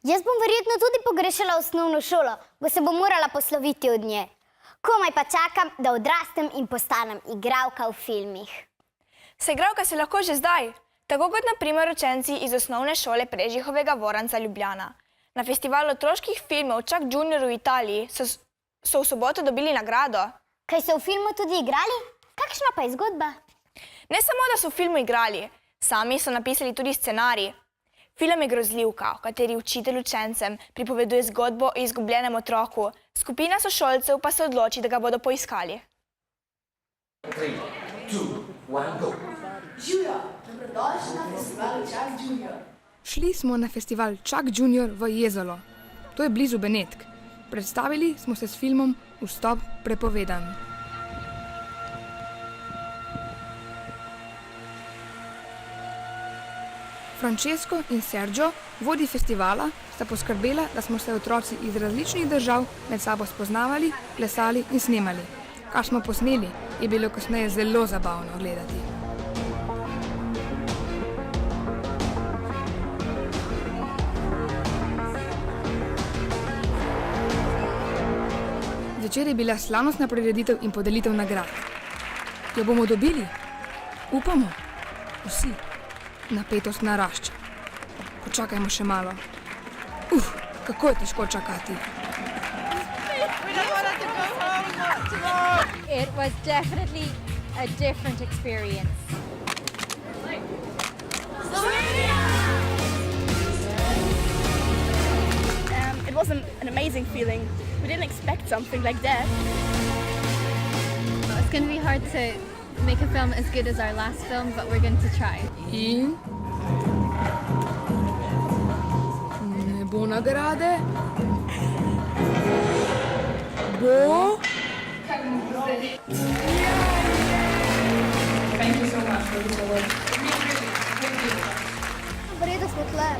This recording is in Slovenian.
Jaz bom verjetno tudi pogrešala osnovno šolo, ko se bom morala posloviti od nje. Komaj pa čakam, da odrastem in postanem igralka v filmih. Se igralka si lahko že zdaj, tako kot na primer učenci iz osnovne šole Prežihovega Voranca Ljubljana. Na festivalu otroških filmov Čak Junior v Italiji so v soboto dobili nagrado. Kaj so v filmu tudi igrali? Kakšna pa je zgodba? Ne samo, da so v filmu igrali, sami so napisali tudi scenarij. Film je grozljivka, v kateri učitelj učencem pripoveduje zgodbo o izgubljenem otroku, skupina sošolcev pa se odloči, da ga bodo poiskali. 3, 2, 1, go! Živijo, dobrodošli na festivalu Čak Junior. Šli smo na festival Čak Junior v Jezolo. To je blizu Benetk. Predstavili smo se s filmom Vstop prepovedan. Francesco in Sergio, vodji festivala, sta poskrbela, da smo se otroci iz različnih držav med sabo spoznavali, plesali in snemali. Kar smo posneli, je bilo kasneje zelo zabavno gledati. Večer je bila slavnostna prireditev in podelitev nagrad. Jo bomo dobili? Upamo. Vsi. Napetost narašča. Počakajmo še malo. Kako je težko čakati. It was definitely a different experience. It was an amazing feeling. We didn't expect something like that. It's going to be hard to make a film as good as our last film, but we're going to try. In? Ne bo nagrade? Bo? V redu smo tle.